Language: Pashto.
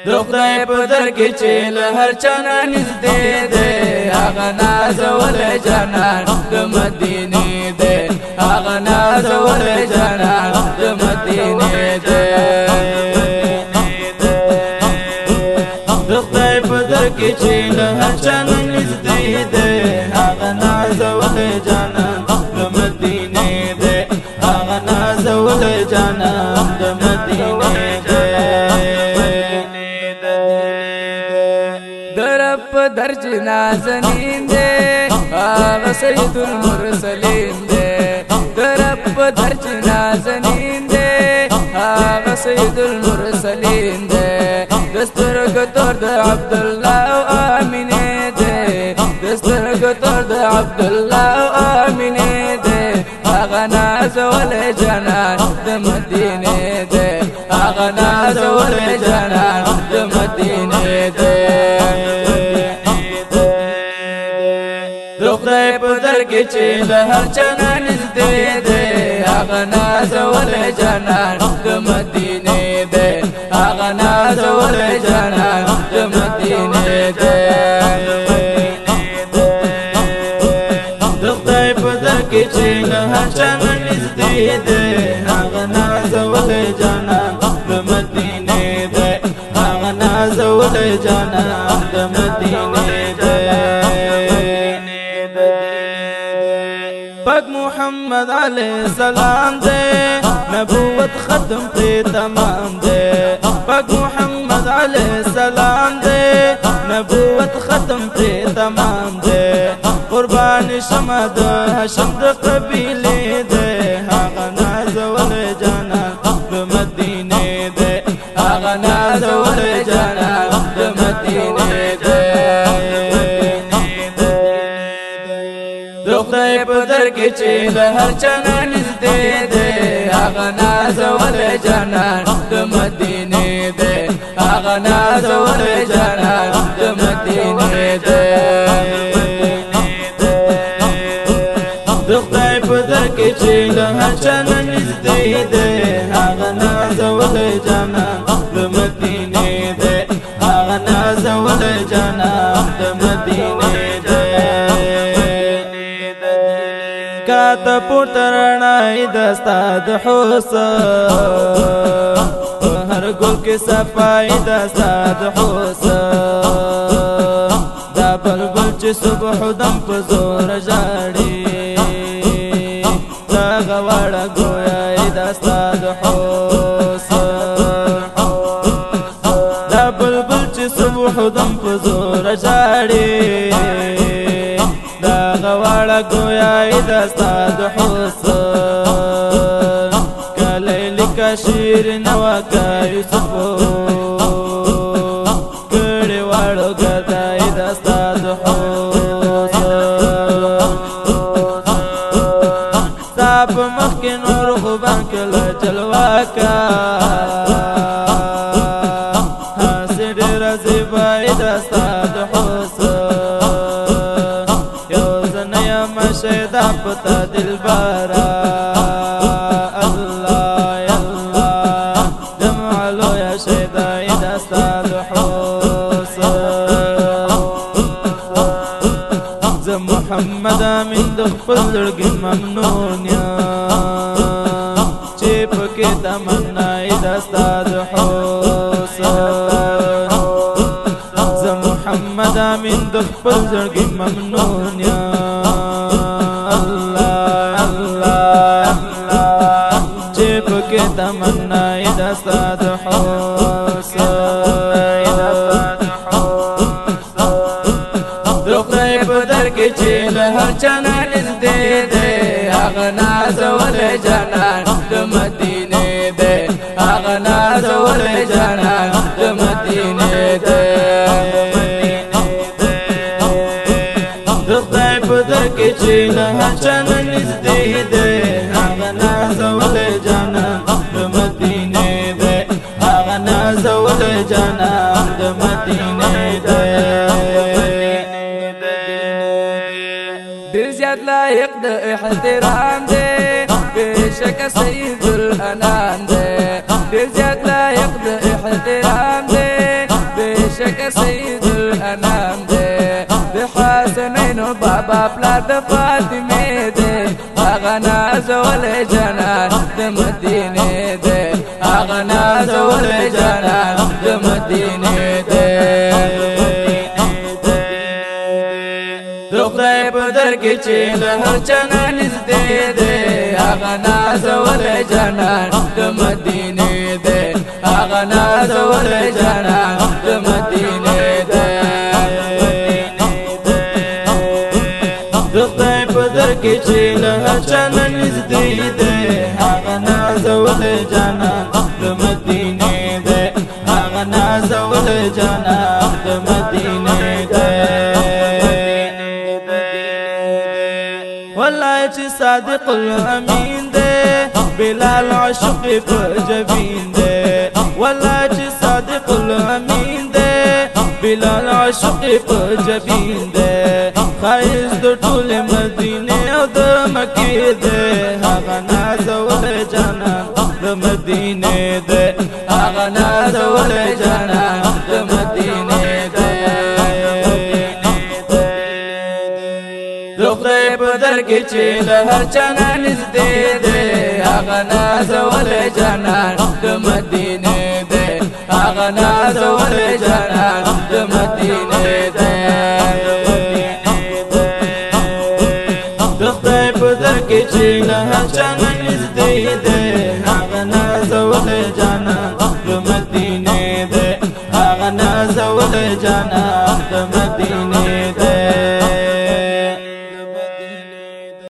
د خدای په در کې چې له هر چا نه نږدې دی هغه نازولی جانان د مدینې دی هغه نازولی جانان د مدینې دی د خدای په در کې چې له هر چا نه نږدې دی هغه نازولی جانان د مدینې دی هغه نازولی جانان د مدینې دی درج نازنین دے آغا سید المرسلین دے درب درج نازنین دے آغا سید المرسلین دے دسترگتور دا عبداللہ و آمینی دے دسترگتور دا عبداللہ و آمینی دے آغا نازول جانان دا مدینی دے آغا نازول جانان دا مدینی دے خدای په در کې چې له هر چا نه نږدې دی هغه نازولی جانان د مدینې دی هغه نازولی جانان د مدینې دی د خدای په در کې چې له هر چا نه نږدې دی هغه نازولی جانان د مدینې دی هغه نازولی جانان د مدینې دی پاک محمد علیہ السلام دے نبوت ختم پہ تمام دے پاک محمد علیہ السلام دے نبوت ختم پہ تمام دے قربان شمد حشد قبیلے دے آغا نازول جانان د مدینے دے آغا نازول جانان د مدینے دے خدای په در کې چې له هر چا نه نږدې دی هغه نازولی جانان د مدینې دی هغه نازولی جانان د مدینې دی د خدای په در کې چې له هر چا نه نږدې دی هغه نازولی جانان د مدینې دی هغه نازولی جانان د مدینې دی کاته پورته رڼای دستا د حسن هر ګل کې صفای دستا د حسن دا بلبل چې صبح دم په زور ژاړي دا غواړه ګویا دستا د حسن دا بلبل چې صبح دم په زور ژاړي غواړه ګویا دستا د حسن کلی لکه شیر نوا کا یوسفو کړي واړو ګدای دستا د حسن صاحب مخکې نور خوبان کله جلوا کا حسن رضی بای دستا د حسن شیدا پتا دلبارا اللہ اللہ جمعلو یا شیدا دستا د حسن ز محمد امین د خپل زړګي ممنون یا چې پکې تمنا دستا د حسن ز محمد امین د خپل زړګي ممنون یا کے تمنا دستا د حسن د خدای په در کې چې له هر چا نه نږدې دی هغه نازولی جانان د مدینې دی هغه نازولی جانان د مدینې دی د خدای په در کې چې له هر چا نه نږدې دی هغه نازولی جانان د مدینې دی هغه نازولی جانان د مدینې دی ډېر زیات لایق د احترام دی بېشکه سید الانام دی ډېر زیات لایق د احترام دی پلار د فاطمه دې هغه نازول جنان د مدینه دې هغه نازول جنان د مدینه دې د خدای په در کې چې له هر چا نږدې دې هغه نازول جنان د مدینه دې هغه نازول جنان د مدینه دې د خدای په در کې چې له هر چا نږدې دې هغه نازول جنان د مدینه دې هغه نازول جنان د مدینه دې والله چې صادق الامین دې بلال عشق په جبین دې والله چې صادق الامین دې بلال عشق په جبین دې خایز د ټول مدینه او د مکې دې هغه نازول جنان د مدینه دې هغه نازول جنان د مدینه دې د خدای په در کې چې له هر چا نږدې دې هغه نازول جنان د مدینه دې هغه نازول جنان د مدینه دې د خدای په در کې چې له هر چا نږدې دې